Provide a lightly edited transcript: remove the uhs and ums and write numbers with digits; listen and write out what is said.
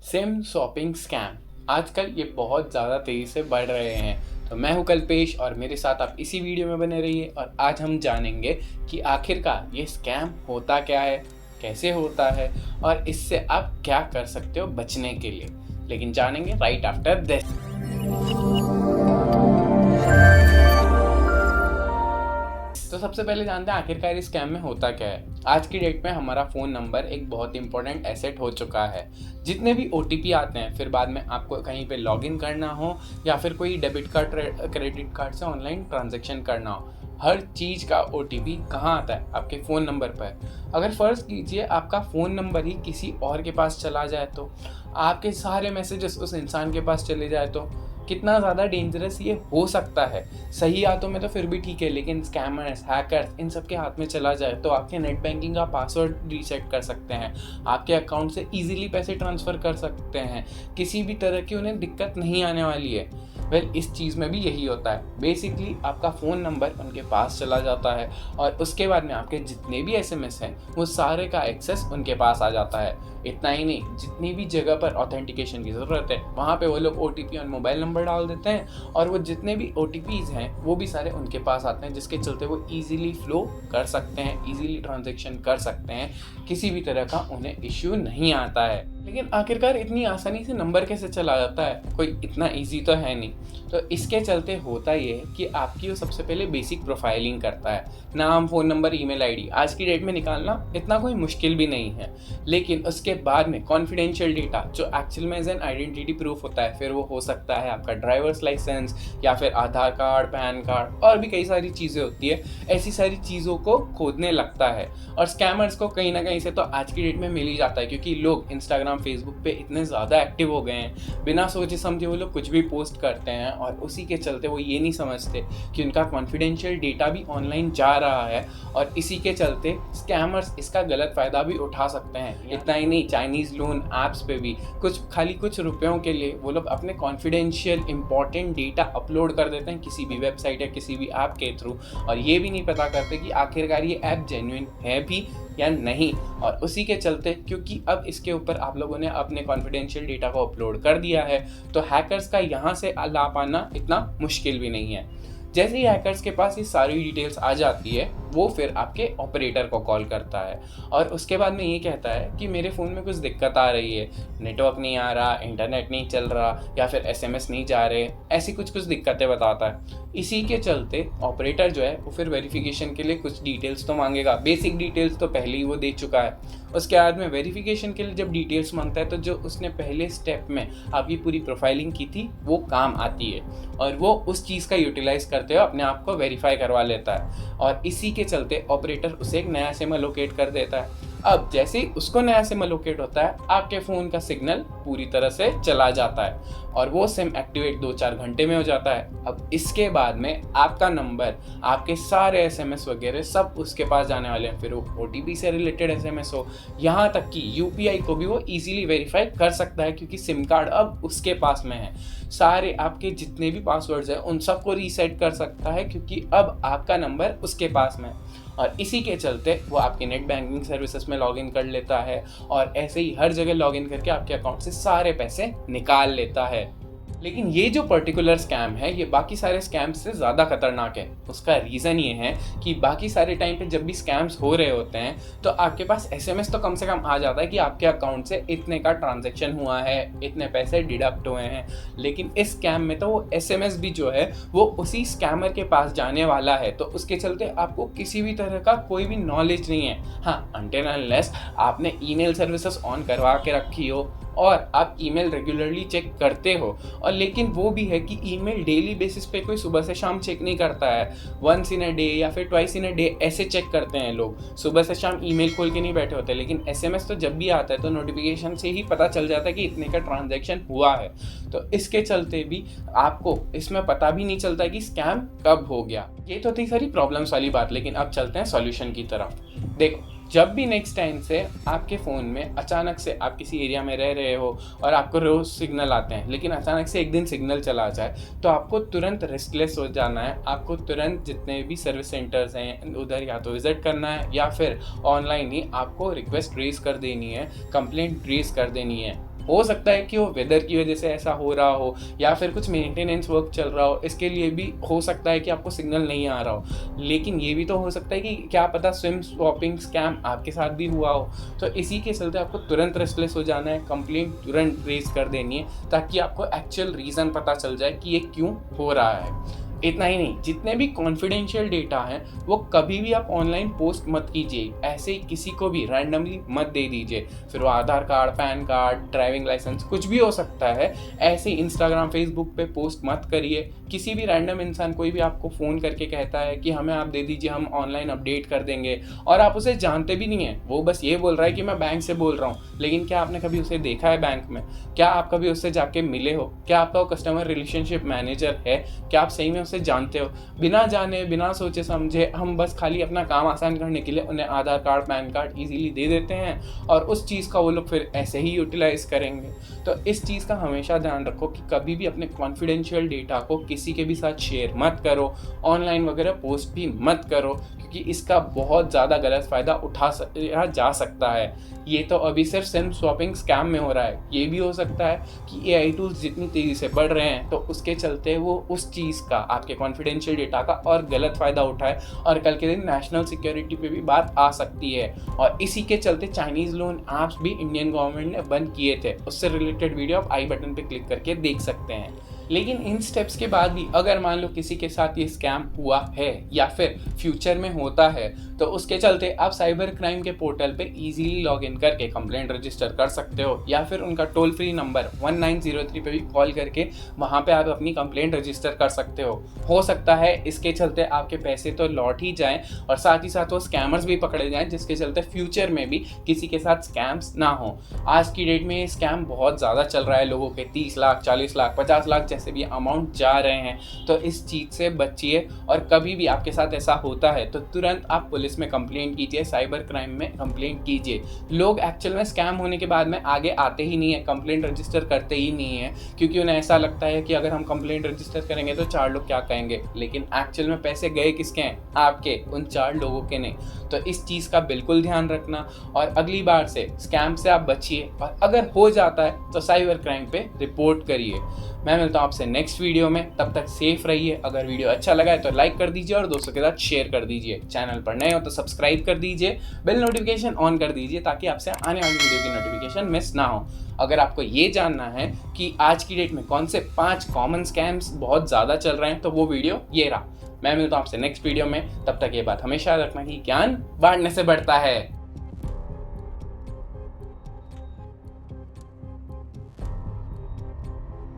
SIM shopping scam आजकल ये बहुत ज़्यादा तेज़ी से बढ़ रहे हैं। तो मैं हूं कल्पेश और मेरे साथ आप इसी वीडियो में बने रहिए और आज हम जानेंगे कि आखिरकार ये स्कैम होता क्या है, कैसे होता है और इससे आप क्या कर सकते हो बचने के लिए। लेकिन जानेंगे राइट आफ्टर दिस। तो सबसे पहले जानते हैं आखिरकार इस स्कैम में होता क्या है। आज की डेट में हमारा फ़ोन नंबर एक बहुत इंपॉर्टेंट एसेट हो चुका है। जितने भी ओटीपी आते हैं, फिर बाद में आपको कहीं पे लॉगिन करना हो या फिर कोई डेबिट कार्ड क्रेडिट कार्ड से ऑनलाइन ट्रांजैक्शन करना हो, हर चीज़ का ओटीपी कहाँ आता है? आपके फ़ोन नंबर पर। अगर फ़र्ज़ कीजिए आपका फ़ोन नंबर ही किसी और के पास चला जाए तो, आपके सारे मैसेजेस उस इंसान के पास चले जाए तो कितना ज़्यादा डेंजरस ये हो सकता है। सही हाथों में तो फिर भी ठीक है, लेकिन स्कैमर्स, हैकर्स इन सब के हाथ में चला जाए तो आपके नेट बैंकिंग का पासवर्ड रीसेट कर सकते हैं, आपके अकाउंट से ईजिली पैसे ट्रांसफ़र कर सकते हैं, किसी भी तरह की उन्हें दिक्कत नहीं आने वाली है। इस चीज़ में भी यही होता है। बेसिकली आपका फ़ोन नंबर उनके पास चला जाता है और उसके बाद में आपके जितने भी एसएमएस हैं वो सारे का एक्सेस उनके पास आ जाता है। इतना ही नहीं, जितनी भी जगह पर ऑथेंटिकेशन की ज़रूरत है वहाँ पे वो लोग ओटीपी और मोबाइल नंबर डाल देते हैं और वो जितने भी ओटीपीज़ हैं वो भी सारे उनके पास आते हैं, जिसके चलते वो ईजिली फ्लो कर सकते हैं, ईजिली ट्रांजेक्शन कर सकते हैं, किसी भी तरह का उन्हें इश्यू नहीं आता है। लेकिन आखिरकार इतनी आसानी से नंबर कैसे चला जाता है? कोई इतना ईजी तो है नहीं। तो इसके चलते होता ये है कि आपकी वो सबसे पहले बेसिक प्रोफाइलिंग करता है। नाम, फ़ोन नंबर, ईमेल आईडी आज की डेट में निकालना इतना कोई मुश्किल भी नहीं है। लेकिन उसके बाद में कॉन्फिडेंशियल डेटा जो एक्चुअल में एज एन आइडेंटिटी प्रूफ होता है, फिर वो हो सकता है आपका ड्राइवर्स लाइसेंस या फिर आधार कार्ड, पैन कार्ड और भी कई सारी चीज़ें होती है। ऐसी सारी चीज़ों को खोदने लगता है और स्कैमर्स को कहीं ना कहीं से तो आज की डेट में मिल ही जाता है, क्योंकि लोग इंस्टाग्राम, फेसबुक पे इतने ज़्यादा एक्टिव हो गए हैं। बिना सोचे समझे वो लोग कुछ भी पोस्ट करते हैं और उसी के चलते वो ये नहीं समझते कि उनका कॉन्फिडेंशियल डेटा भी ऑनलाइन जा रहा है और इसी के चलते स्कैमर्स इसका गलत फ़ायदा भी उठा सकते हैं। इतना ही नहीं, चाइनीज़ लोन ऐप्स पे भी कुछ रुपयों के लिए वो लोग अपने कॉन्फिडेंशियल इंपॉर्टेंट डेटा अपलोड कर देते हैं किसी भी वेबसाइट या किसी भी ऐप के थ्रू, और ये भी नहीं पता करते कि आखिरकार ये ऐप जेन्युइन है भी या नहीं। और उसी के चलते, क्योंकि अब इसके ऊपर आप लोगों ने अपने कॉन्फिडेंशियल डेटा को अपलोड कर दिया है, तो हैकर्स का यहाँ से ला पाना इतना मुश्किल भी नहीं है। जैसे ही हैकर्स के पास ये सारी डिटेल्स आ जाती है, वो फिर आपके ऑपरेटर को कॉल करता है और उसके बाद में ये कहता है कि मेरे फ़ोन में कुछ दिक्कत आ रही है, नेटवर्क नहीं आ रहा, इंटरनेट नहीं चल रहा या फिर एसएमएस नहीं जा रहे, ऐसी कुछ दिक्कतें बताता है। इसी के चलते ऑपरेटर जो है वो फिर वेरिफिकेशन के लिए कुछ डिटेल्स तो मांगेगा। बेसिक डिटेल्स तो पहले ही वो दे चुका है। उसके बाद में वेरिफिकेशन के लिए जब डिटेल्स मांगता है तो जो उसने पहले स्टेप में आपकी पूरी प्रोफाइलिंग की थी वो काम आती है और वो उस चीज़ का यूटिलाइज़ करते हुए अपने आप को वेरीफाई करवा लेता है और इसी के चलते ऑपरेटर उसे एक नया सिम एलोकेट कर देता है। अब जैसे ही उसको नया सिम एलोकेट होता है, आपके फ़ोन का सिग्नल पूरी तरह से चला जाता है और वो सिम एक्टिवेट 2-4 घंटे में हो जाता है। अब इसके बाद में आपका नंबर, आपके सारे एसएमएस वगैरह सब उसके पास जाने वाले हैं, फिर वो ओटीपी से रिलेटेड एसएमएस हो, यहाँ तक कि यूपीआई को भी वो इजीली वेरीफाई कर सकता है, क्योंकि सिम कार्ड अब उसके पास में है। सारे आपके जितने भी पासवर्ड्स हैं उन सबको रीसेट कर सकता है, क्योंकि अब आपका नंबर उसके पास में है। और इसी के चलते वो आपके नेट बैंकिंग सर्विसेज में लॉगिन कर लेता है और ऐसे ही हर जगह लॉगिन करके आपके अकाउंट से सारे पैसे निकाल लेता है। लेकिन ये जो पर्टिकुलर स्कैम है ये बाकी सारे स्कैम्स से ज़्यादा खतरनाक है। उसका रीज़न ये है कि बाकी सारे टाइम पे जब भी स्कैम्स हो रहे होते हैं तो आपके पास एसएमएस तो कम से कम आ जाता है कि आपके अकाउंट से इतने का ट्रांजैक्शन हुआ है, इतने पैसे डिडक्ट हुए हैं। लेकिन इस स्कैम में तो वो एसएमएस भी जो है वो उसी स्कैमर के पास जाने वाला है, तो उसके चलते आपको किसी भी तरह का कोई भी नॉलेज नहीं है। हाँ, अनटिल अनलेस आपने ईमेल सर्विसेज ऑन करवा के रखी हो और आप ईमेल रेगुलरली चेक करते हो, और लेकिन वो भी है कि ईमेल डेली बेसिस पे कोई सुबह से शाम चेक नहीं करता है। वंस इन अ डे या फिर ट्वाइस इन अ डे ऐसे चेक करते हैं लोग। सुबह से शाम ईमेल खोल के नहीं बैठे होते, लेकिन एसएमएस तो जब भी आता है तो नोटिफिकेशन से ही पता चल जाता है कि इतने का ट्रांजैक्शन हुआ है। तो इसके चलते भी आपको इसमें पता भी नहीं चलता कि स्कैम कब हो गया। ये तो थी सारी प्रॉब्लम्स वाली बात, लेकिन अब चलते हैं सॉल्यूशन की तरफ। देखो, जब भी नेक्स्ट टाइम से आपके फ़ोन में अचानक से आप किसी एरिया में रह रहे हो और आपको रोज़ सिग्नल आते हैं, लेकिन अचानक से एक दिन सिग्नल चला जाए, तो आपको तुरंत रेस्टलेस हो जाना है। आपको तुरंत जितने भी सर्विस सेंटर्स हैं उधर या तो विज़िट करना है या फिर ऑनलाइन ही आपको रिक्वेस्ट रेज़ कर देनी है, कंप्लेंट रेज़ कर देनी है। हो सकता है कि वो वेदर की वजह से ऐसा हो रहा हो या फिर कुछ मेंटेनेंस वर्क चल रहा हो, इसके लिए भी हो सकता है कि आपको सिग्नल नहीं आ रहा हो। लेकिन ये भी तो हो सकता है कि क्या पता सिम स्वैपिंग स्कैम आपके साथ भी हुआ हो। तो इसी के चलते आपको तुरंत रेस्टलेस हो जाना है, कंप्लेंट तुरंत रेज कर देनी है ताकि आपको एक्चुअल रीज़न पता चल जाए कि ये क्यों हो रहा है। इतना ही नहीं, जितने भी कॉन्फिडेंशियल डेटा हैं वो कभी भी आप ऑनलाइन पोस्ट मत कीजिए, ऐसे ही किसी को भी रैंडमली मत दे दीजिए। फिर वो Aadhaar card, PAN card, driving licence कुछ भी हो सकता है। ऐसे इंस्टाग्राम, फेसबुक पे पोस्ट मत करिए। किसी भी रैंडम इंसान कोई भी आपको फ़ोन करके कहता है कि हमें आप दे दीजिए, हम ऑनलाइन अपडेट कर देंगे, और आप उसे जानते भी नहीं हैं, वो बस ये बोल रहा है कि मैं बैंक से बोल रहा हूँ, लेकिन क्या आपने कभी उसे देखा है बैंक में? क्या आप कभी उससे जाके मिले हो? क्या आपका वो कस्टमर रिलेशनशिप मैनेजर है? क्या आप सही में उसे जानते हो? बिना जाने, बिना सोचे समझे हम बस खाली अपना काम आसान करने के लिए उन्हें आधार कार्ड, पैन कार्ड इजीली दे देते हैं और उस चीज़ का वो लोग फिर ऐसे ही यूटिलाइज करेंगे। तो इस चीज़ का हमेशा ध्यान रखो कि कभी भी अपने कॉन्फिडेंशियल डेटा को किसी के भी साथ शेयर मत करो, ऑनलाइन वगैरह पोस्ट भी मत करो, क्योंकि इसका बहुत ज़्यादा गलत फ़ायदा उठाया जा सकता है। ये तो अभी सिर्फ सिम स्वैपिंग स्कैम में हो रहा है, ये भी हो सकता है कि एआई टूल्स जितनी तेज़ी से बढ़ रहे हैं तो उसके चलते वो उस चीज़ का, आपके कॉन्फिडेंशियल डेटा का और गलत फ़ायदा उठाए और कल के दिन नेशनल सिक्योरिटी पे भी बात आ सकती है। और इसी के चलते चाइनीज़ लोन ऐप्स भी इंडियन गवर्नमेंट ने बंद किए थे। उससे रिलेटेड वीडियो आप आई बटन पे क्लिक करके देख सकते हैं। लेकिन इन स्टेप्स के बाद भी अगर मान लो किसी के साथ ये स्कैम हुआ है या फिर फ्यूचर में होता है, तो उसके चलते आप साइबर क्राइम के पोर्टल पे इजीली लॉग इन करके कंप्लेंट रजिस्टर कर सकते हो, या फिर उनका टोल फ्री नंबर 1903 पे भी कॉल करके वहाँ पे आप अपनी कंप्लेंट रजिस्टर कर सकते हो सकता है इसके चलते आपके पैसे तो लौट ही जाएं और साथ ही साथ वो स्कैमर्स भी पकड़े जाएं, जिसके चलते फ्यूचर में भी किसी के साथ स्कैम्स ना हो। आज की डेट में ये स्कैम बहुत ज़्यादा चल रहा है, लोगों के 30 लाख, 40 लाख, 50 लाख जैसे भी अमाउंट जा रहे हैं। तो इस चीज़ से बचिए और कभी भी आपके साथ ऐसा होता है तो तुरंत आप पुलिस में कंप्लेंट कीजिए, साइबर क्राइम में कंप्लेंट कीजिए। लोग एक्चुअल में स्कैम होने के बाद में आगे आते ही नहीं है, कंप्लेंट रजिस्टर करते ही नहीं है, क्योंकि उन्हें ऐसा लगता है कि अगर हम कंप्लेंट रजिस्टर करेंगे तो 4 लोग क्या कहेंगे। लेकिन एक्चुअल में पैसे गए किसके हैं? आपके, उन 4 लोगों के नहीं। तो इस चीज़ का बिल्कुल ध्यान रखना और अगली बार से स्कैम से आप बचिए, और अगर हो जाता है तो साइबर क्राइम पे रिपोर्ट करिए। मैं मिलता हूँ आपसे नेक्स्ट वीडियो में, तब तक सेफ रहिए। अगर वीडियो अच्छा लगा है तो लाइक कर दीजिए और दोस्तों के साथ शेयर कर दीजिए। चैनल पर नए हो तो सब्सक्राइब कर दीजिए, बेल नोटिफिकेशन ऑन कर दीजिए ताकि आपसे आने वाली वीडियो की नोटिफिकेशन मिस ना हो। अगर आपको ये जानना है कि आज की डेट में कौन से 5 कॉमन स्कैम्स बहुत ज़्यादा चल रहे हैं तो वो वीडियो ये रहा। मैं मिलता हूँ आपसे नेक्स्ट वीडियो में, तब तक ये बात हमेशा रखना कि ज्ञान बांटने से बढ़ता है।